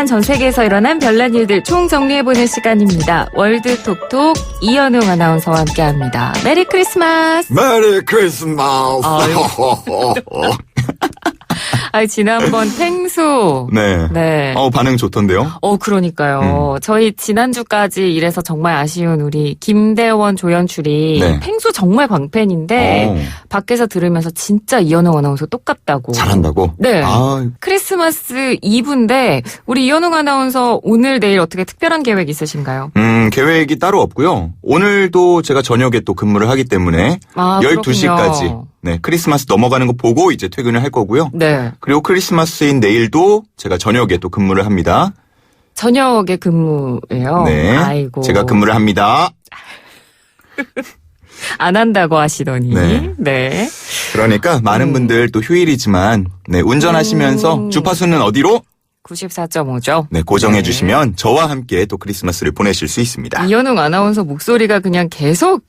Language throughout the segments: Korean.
동안 전 세계에서 일어난 별난 일들 총정리해보는 시간입니다. 월드톡톡 이현웅 아나운서와 함께합니다. 메리 크리스마스. 메리 크리스마스. 지난번 펭수. 네. 반응 좋던데요? 그러니까요. 저희 지난주까지 이래서 정말 아쉬운 우리 김대원 조연출이 펭수 정말 광팬인데 밖에서 들으면서 진짜 이현웅 아나운서 똑같다고. 잘한다고? 네. 크리스마스 이브인데 우리 이현웅 아나운서 오늘 내일 어떻게 특별한 계획 있으신가요? 계획이 따로 없고요. 오늘도 제가 저녁에 또 근무를 하기 때문에 12시까지 크리스마스 넘어가는 거 보고 이제 퇴근을 할 거고요. 네. 그리고 크리스마스인 내일도 제가 저녁에 또 근무를 합니다. 저녁에 근무예요? 네. 아이고. 제가 근무를 합니다. 안 한다고 하시더니. 네. 그러니까 많은 분들 또 휴일이지만 운전하시면서 주파수는 어디로? 94.5죠. 네, 고정해 주시면 저와 함께 또 크리스마스를 보내실 수 있습니다. 이현웅 아나운서 목소리가 그냥 계속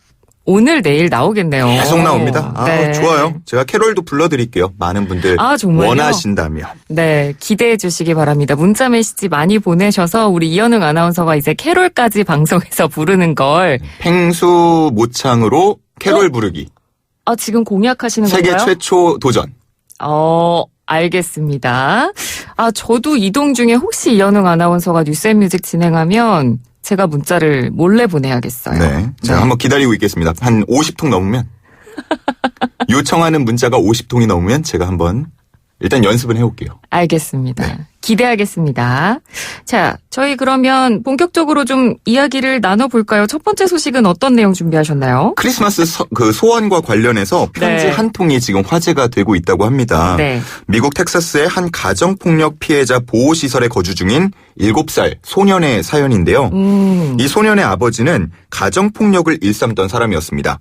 오늘 내일 나오겠네요. 계속 나옵니다. 좋아요. 제가 캐롤도 불러드릴게요. 많은 분들 원하신다면. 네, 기대해 주시기 바랍니다. 문자 메시지 많이 보내셔서 우리 이현웅 아나운서가 이제 캐롤까지 방송에서 부르는 걸. 펭수 모창으로 캐롤 부르기. 지금 공약하시는 세계 건가요? 최초 도전. 알겠습니다. 저도 이동 중에 혹시 이현웅 아나운서가 뉴스앤뮤직 진행하면 제가 문자를 몰래 보내야겠어요. 네. 제가 한번 기다리고 있겠습니다. 한 50통 넘으면 요청하는 문자가 50통이 넘으면 제가 한번 일단 연습은 해올게요. 알겠습니다. 기대하겠습니다. 자, 저희 그러면 본격적으로 좀 이야기를 나눠볼까요? 첫 번째 소식은 어떤 내용 준비하셨나요? 크리스마스 소원과 관련해서 편지 한 통이 지금 화제가 되고 있다고 합니다. 미국 텍사스의 한 가정폭력 피해자 보호시설에 거주 중인 7살 소년의 사연인데요. 이 소년의 아버지는 가정폭력을 일삼던 사람이었습니다.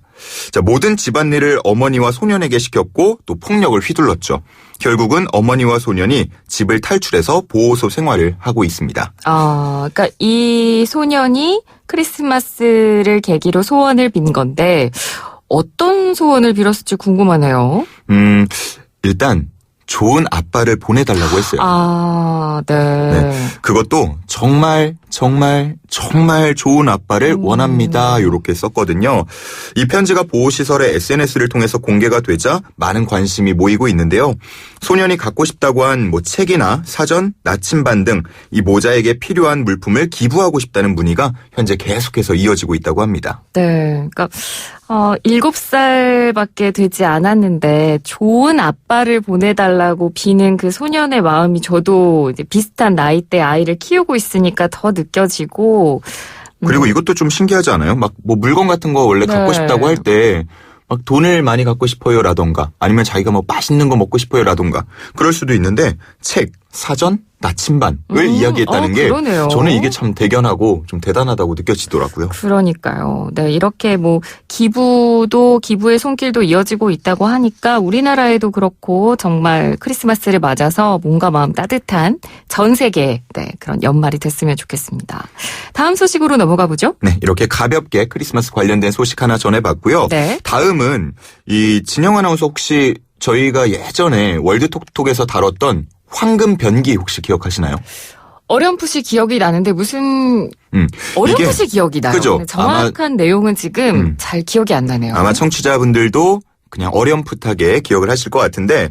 자, 모든 집안일을 어머니와 소년에게 시켰고 또 폭력을 휘둘렀죠. 결국은 어머니와 소년이 집을 탈출해서 보호소 생활을 하고 있습니다. 그러니까 이 소년이 크리스마스를 계기로 소원을 빈 건데 어떤 소원을 빌었을지 궁금하네요. 일단 좋은 아빠를 보내달라고 했어요. 네. 그것도 정말 좋은 아빠를 원합니다. 이렇게 썼거든요. 이 편지가 보호시설의 SNS를 통해서 공개가 되자 많은 관심이 모이고 있는데요. 소년이 갖고 싶다고 한 책이나 사전, 나침반 등 이 모자에게 필요한 물품을 기부하고 싶다는 문의가 현재 계속해서 이어지고 있다고 합니다. 네. 그러니까 7살밖에 되지 않았는데 좋은 아빠를 보내달라고 비는 그 소년의 마음이 저도 이제 비슷한 나이대 아이를 키우고 있으니까 더 느껴지고. 그리고 이것도 좀 신기하지 않아요? 물건 같은 거 원래 갖고 싶다고 할 때 돈을 많이 갖고 싶어요라던가 아니면 자기가 맛있는 거 먹고 싶어요라던가 그럴 수도 있는데 책, 사전, 나침반을 이야기했다는 게 그러네요. 저는 이게 참 대견하고 좀 대단하다고 느껴지더라고요. 그러니까요. 네, 이렇게 기부의 손길도 이어지고 있다고 하니까 우리나라에도 그렇고 정말 크리스마스를 맞아서 뭔가 마음 따뜻한 전 세계 그런 연말이 됐으면 좋겠습니다. 다음 소식으로 넘어가 보죠. 네, 이렇게 가볍게 크리스마스 관련된 소식 하나 전해봤고요. 다음은 이 진영 아나운서 혹시 저희가 예전에 월드톡톡에서 다뤘던 황금 변기 혹시 기억하시나요? 어렴풋이 기억이 나는데 무슨 어렴풋이 기억이 나요. 그죠? 정확한 내용은 지금 잘 기억이 안 나네요. 아마 청취자분들도 그냥 어렴풋하게 기억을 하실 것 같은데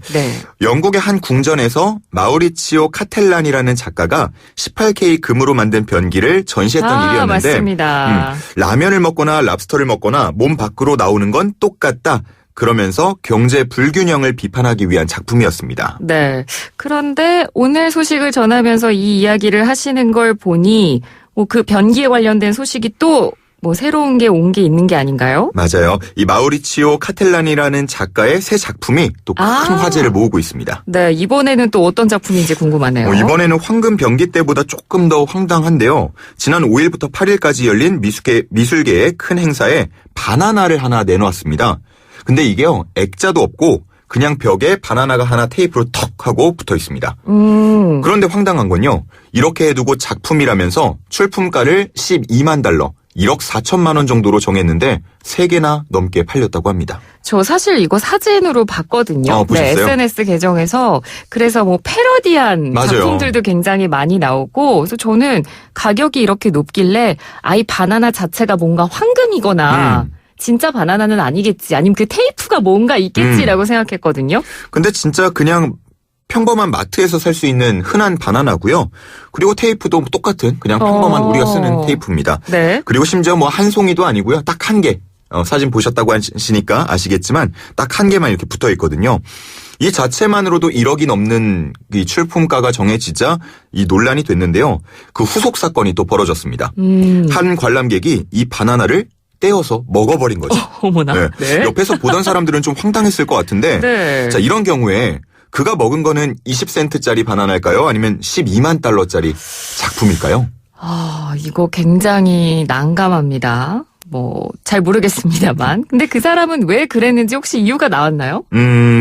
영국의 한 궁전에서 마우리치오 카텔란이라는 작가가 18K 금으로 만든 변기를 전시했던 일이었는데 맞습니다. 라면을 먹거나 랍스터를 먹거나 몸 밖으로 나오는 건 똑같다. 그러면서 경제 불균형을 비판하기 위한 작품이었습니다. 네. 그런데 오늘 소식을 전하면서 이 이야기를 하시는 걸 보니 그 변기에 관련된 소식이 또 새로운 게 온 게 있는 게 아닌가요? 맞아요. 이 마우리치오 카텔란이라는 작가의 새 작품이 또 큰 화제를 모으고 있습니다. 네, 이번에는 또 어떤 작품인지 궁금하네요. 이번에는 황금 변기 때보다 조금 더 황당한데요. 지난 5일부터 8일까지 열린 미술계의 큰 행사에 바나나를 하나 내놓았습니다. 근데 이게요, 액자도 없고 그냥 벽에 바나나가 하나 테이프로 턱 하고 붙어 있습니다. 그런데 황당한 건요, 이렇게 해두고 작품이라면서 출품가를 $12만, 1억 4천만 원 정도로 정했는데 3개나 넘게 팔렸다고 합니다. 저 사실 이거 사진으로 봤거든요. 보셨어요? 네, SNS 계정에서. 그래서 뭐 패러디한 맞아요. 작품들도 굉장히 많이 나오고, 그래서 저는 가격이 이렇게 높길래 이 바나나 자체가 뭔가 황금이거나 진짜 바나나는 아니겠지, 아니면 그 테이프가 뭔가 있겠지라고 생각했거든요. 근데 진짜 그냥 평범한 마트에서 살 수 있는 흔한 바나나고요. 그리고 테이프도 똑같은 그냥 평범한 우리가 쓰는 테이프입니다. 네. 그리고 심지어 뭐 한 송이도 아니고요. 딱 한 개. 사진 보셨다고 하시니까 아시겠지만 딱 한 개만 이렇게 붙어 있거든요. 이 자체만으로도 1억이 넘는 이 출품가가 정해지자 이 논란이 됐는데요. 그 후속 사건이 또 벌어졌습니다. 한 관람객이 이 바나나를 떼어서 먹어버린 거죠. 어머나. 네. 네. 옆에서 보던 사람들은 좀 황당했을 것 같은데 네. 자, 이런 경우에 그가 먹은 거는 20센트짜리 바나나일까요? 아니면 12만 달러짜리 작품일까요? 이거 굉장히 난감합니다. 잘 모르겠습니다만. 근데 그 사람은 왜 그랬는지 혹시 이유가 나왔나요?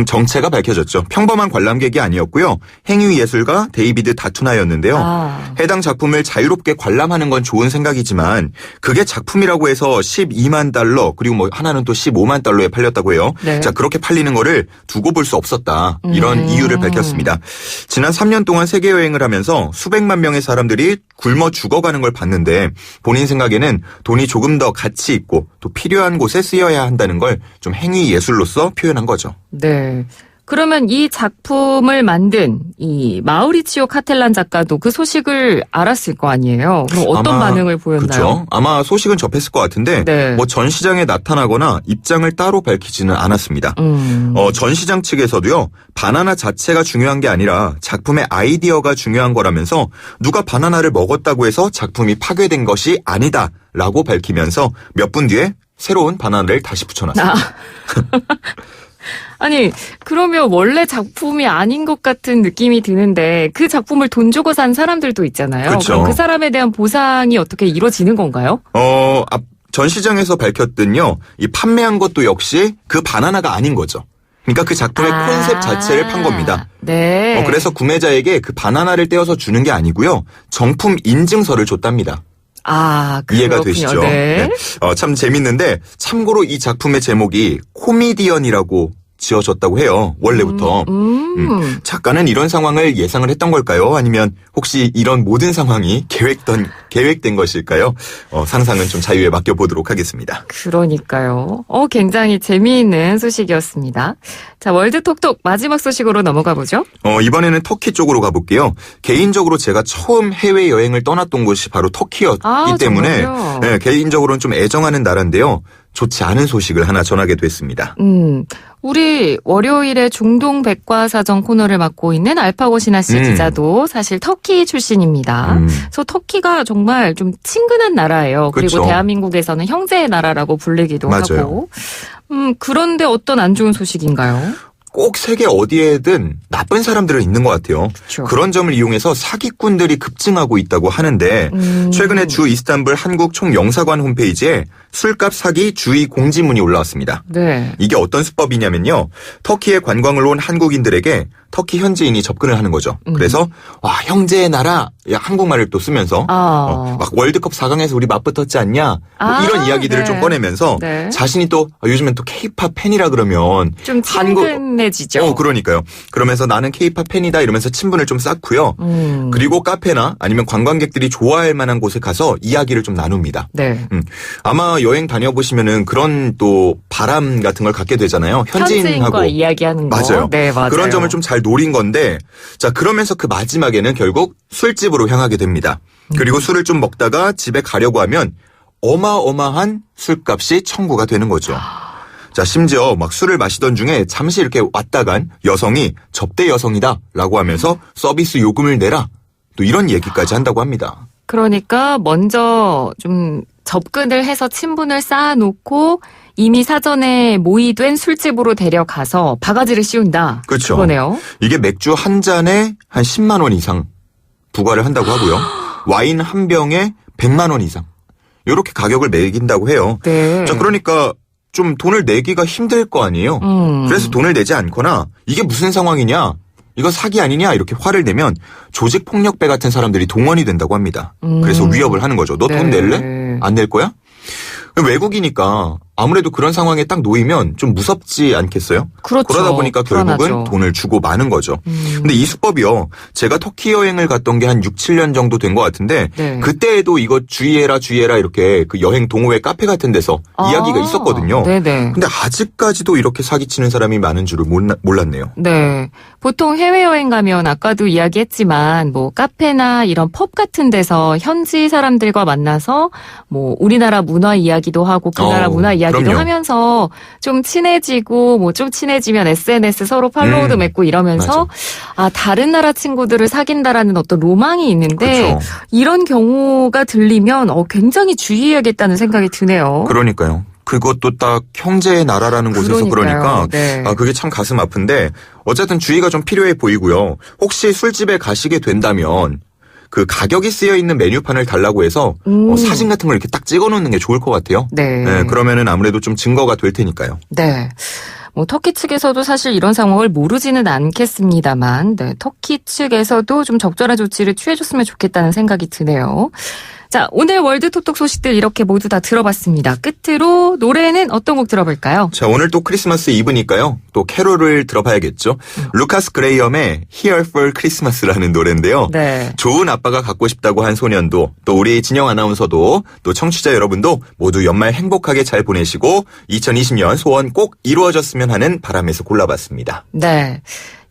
정체가 밝혀졌죠. 평범한 관람객이 아니었고요. 행위예술가 데이비드 다투나였는데요. 해당 작품을 자유롭게 관람하는 건 좋은 생각이지만 그게 작품이라고 해서 12만 달러 그리고 뭐 하나는 또 15만 달러에 팔렸다고 해요. 네. 자, 그렇게 팔리는 거를 두고 볼 수 없었다. 이런 이유를 밝혔습니다. 지난 3년 동안 세계 여행을 하면서 수백만 명의 사람들이 굶어 죽어가는 걸 봤는데 본인 생각에는 돈이 조금 더 가치 있고 또 필요한 곳에 쓰여야 한다는 걸 좀 행위 예술로서 표현한 거죠. 네. 그러면 이 작품을 만든 이 마우리치오 카텔란 작가도 그 소식을 알았을 거 아니에요. 그럼 어떤 반응을 보였나요? 그렇죠. 아마 소식은 접했을 것 같은데 네. 뭐 전시장에 나타나거나 입장을 따로 밝히지는 않았습니다. 전시장 측에서도요. 바나나 자체가 중요한 게 아니라 작품의 아이디어가 중요한 거라면서 누가 바나나를 먹었다고 해서 작품이 파괴된 것이 아니다라고 밝히면서 몇 분 뒤에 새로운 바나나를 다시 붙여놨습니다. 아니, 그러면 원래 작품이 아닌 것 같은 느낌이 드는데 그 작품을 돈 주고 산 사람들도 있잖아요. 그렇죠. 그럼 그 사람에 대한 보상이 어떻게 이루어지는 건가요? 전시장에서 밝혔던요. 이 판매한 것도 역시 그 바나나가 아닌 거죠. 그러니까 그 작품의 콘셉트 자체를 판 겁니다. 네. 그래서 구매자에게 그 바나나를 떼어서 주는 게 아니고요. 정품 인증서를 줬답니다. 이해가 되시죠? 네. 참 재밌는데 참고로 이 작품의 제목이 코미디언이라고 지어졌다고 해요. 원래부터. 작가는 이런 상황을 예상을 했던 걸까요? 아니면 혹시 이런 모든 상황이 계획된 것일까요? 상상은 좀 자유에 맡겨보도록 하겠습니다. 그러니까요. 굉장히 재미있는 소식이었습니다. 자, 월드톡톡 마지막 소식으로 넘어가 보죠. 이번에는 터키 쪽으로 가볼게요. 개인적으로 제가 처음 해외여행을 떠났던 곳이 바로 터키였기 때문에 네, 개인적으로는 좀 애정하는 나라인데요. 좋지 않은 소식을 하나 전하게 됐습니다. 우리 월요일에 중동 백과사전 코너를 맡고 있는 알파고 신하 씨 기자도 사실 터키 출신입니다. 그래서 터키가 정말 좀 친근한 나라예요. 그리고 그렇죠. 대한민국에서는 형제의 나라라고 불리기도 맞아요. 하고. 그런데 어떤 안 좋은 소식인가요? 꼭 세계 어디에든 나쁜 사람들은 있는 것 같아요. 그렇죠. 그런 점을 이용해서 사기꾼들이 급증하고 있다고 하는데 최근에 주 이스탄불 한국 총영사관 홈페이지에 술값 사기 주의 공지문이 올라왔습니다. 네. 이게 어떤 수법이냐면요. 터키에 관광을 온 한국인들에게 터키 현지인이 접근을 하는 거죠. 그래서 와 형제의 나라 한국말을 또 쓰면서 막 월드컵 4강에서 우리 맞붙었지 않냐 뭐 이런 이야기들을 네. 좀 꺼내면서 네. 자신이 또 요즘엔 또 K-팝 팬이라 그러면 좀 친근해지죠. 그러니까요. 그러면서 나는 K-팝 팬이다 이러면서 친분을 좀 쌓고요. 그리고 카페나 아니면 관광객들이 좋아할 만한 곳에 가서 이야기를 좀 나눕니다. 네. 아마 여행 다녀보시면은 그런 또 바람 같은 걸 갖게 되잖아요. 현지인과 이야기하는 거. 맞아요. 네, 맞아요. 그런 점을 좀 잘 노린 건데 자 그러면서 그 마지막에는 결국 술집으로 향하게 됩니다. 그리고 술을 좀 먹다가 집에 가려고 하면 어마어마한 술값이 청구가 되는 거죠. 자 심지어 막 술을 마시던 중에 잠시 이렇게 왔다 간 여성이 접대 여성이다라고 하면서 서비스 요금을 내라 또 이런 얘기까지 한다고 합니다. 그러니까 먼저 좀 접근을 해서 친분을 쌓아놓고 이미 사전에 모의된 술집으로 데려가서 바가지를 씌운다. 그렇죠. 그거네요. 이게 맥주 한 잔에 한 10만 원 이상 부과를 한다고 하고요. 와인 한 병에 100만 원 이상. 이렇게 가격을 매긴다고 해요. 네. 자, 그러니까 좀 돈을 내기가 힘들 거 아니에요. 그래서 돈을 내지 않거나 이게 무슨 상황이냐. 이거 사기 아니냐 이렇게 화를 내면 조직폭력배 같은 사람들이 동원이 된다고 합니다. 그래서 위협을 하는 거죠. 너 돈 네. 낼래? 안 낼 거야? 외국이니까 아무래도 그런 상황에 딱 놓이면 좀 무섭지 않겠어요? 그렇죠. 그러다 보니까 결국은 불안하죠. 돈을 주고 마는 거죠. 근데 이 수법이요. 제가 터키 여행을 갔던 게 한 6, 7년 정도 된 것 같은데 네. 그때에도 이거 주의해라 이렇게 그 여행 동호회 카페 같은 데서 이야기가 있었거든요. 네네. 근데 아직까지도 이렇게 사기치는 사람이 많은 줄을 몰랐네요. 네. 보통 해외여행 가면 아까도 이야기했지만 뭐 카페나 이런 펍 같은 데서 현지 사람들과 만나서 뭐 우리나라 문화 이야기도 하고 그 나라 문화 이야기도 그럼요. 하면서 좀 친해지고 뭐 좀 친해지면 SNS 서로 팔로우도 맺고 이러면서 다른 나라 친구들을 사귄다라는 어떤 로망이 있는데 그렇죠. 이런 경우가 들리면 굉장히 주의해야겠다는 생각이 드네요. 그러니까요. 그것도 딱 형제의 나라라는 곳에서 그러니까요. 그러니까 네. 그게 참 가슴 아픈데 어쨌든 주의가 좀 필요해 보이고요. 혹시 술집에 가시게 된다면 그 가격이 쓰여 있는 메뉴판을 달라고 해서 사진 같은 걸 이렇게 딱 찍어 놓는 게 좋을 것 같아요. 네. 그러면은 아무래도 좀 증거가 될 테니까요. 네. 뭐 터키 측에서도 사실 이런 상황을 모르지는 않겠습니다만, 네, 터키 측에서도 좀 적절한 조치를 취해줬으면 좋겠다는 생각이 드네요. 자, 오늘 월드톡톡 소식들 이렇게 모두 다 들어봤습니다. 끝으로 노래는 어떤 곡 들어볼까요? 자, 오늘 또 크리스마스 이브니까요. 또 캐롤을 들어봐야겠죠. 루카스 그레이엄의 Here for Christmas라는 노래인데요. 네. 좋은 아빠가 갖고 싶다고 한 소년도 또 우리 진영 아나운서도 또 청취자 여러분도 모두 연말 행복하게 잘 보내시고 2020년 소원 꼭 이루어졌으면 하는 바람에서 골라봤습니다. 네.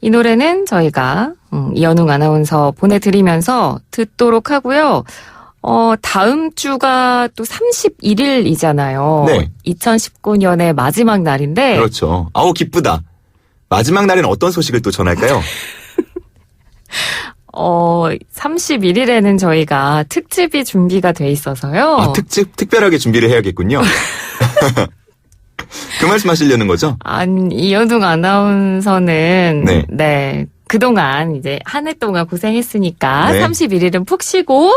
이 노래는 저희가 이현웅 아나운서 보내드리면서 듣도록 하고요. 다음 주가 또 31일이잖아요. 네. 2019년의 마지막 날인데. 그렇죠. 아우 기쁘다. 마지막 날엔 어떤 소식을 또 전할까요? 31일에는 저희가 특집이 준비가 돼 있어서요. 특별하게 준비를 해야겠군요. 그 말씀 하시려는 거죠? 아니, 이현웅 아나운서는 네. 그동안 이제 한 해 동안 고생했으니까 네. 31일은 푹 쉬고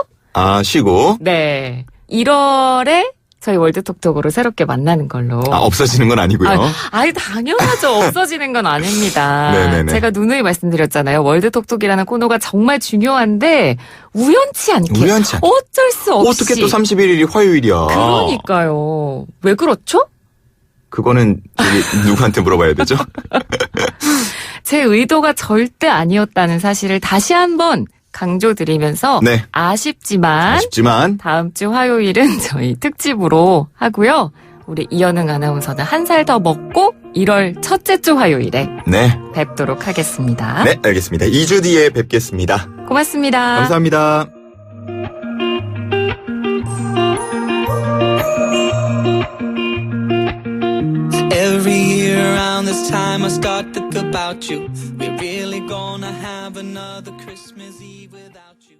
쉬고. 네. 1월에 저희 월드톡톡으로 새롭게 만나는 걸로. 없어지는 건 아니고요. 아니, 당연하죠. 없어지는 건 아닙니다. 네네네. 제가 누누이 말씀드렸잖아요. 월드톡톡이라는 코너가 정말 중요한데 우연치 않게. 어쩔 수 없이. 어떻게 또 31일이 화요일이야. 그러니까요. 왜 그렇죠? 그거는 누구한테 물어봐야 되죠? 제 의도가 절대 아니었다는 사실을 다시 한번 강조드리면서 네. 아쉽지만 다음 주 화요일은 저희 특집으로 하고요. 우리 이현웅 아나운서는 한 살 더 먹고 1월 첫째 주 화요일에 뵙도록 하겠습니다. 네, 알겠습니다. 2주 뒤에 뵙겠습니다. 고맙습니다. 감사합니다. Every year around this time I start to think about you. We're really gonna have another Christmas Eve without you.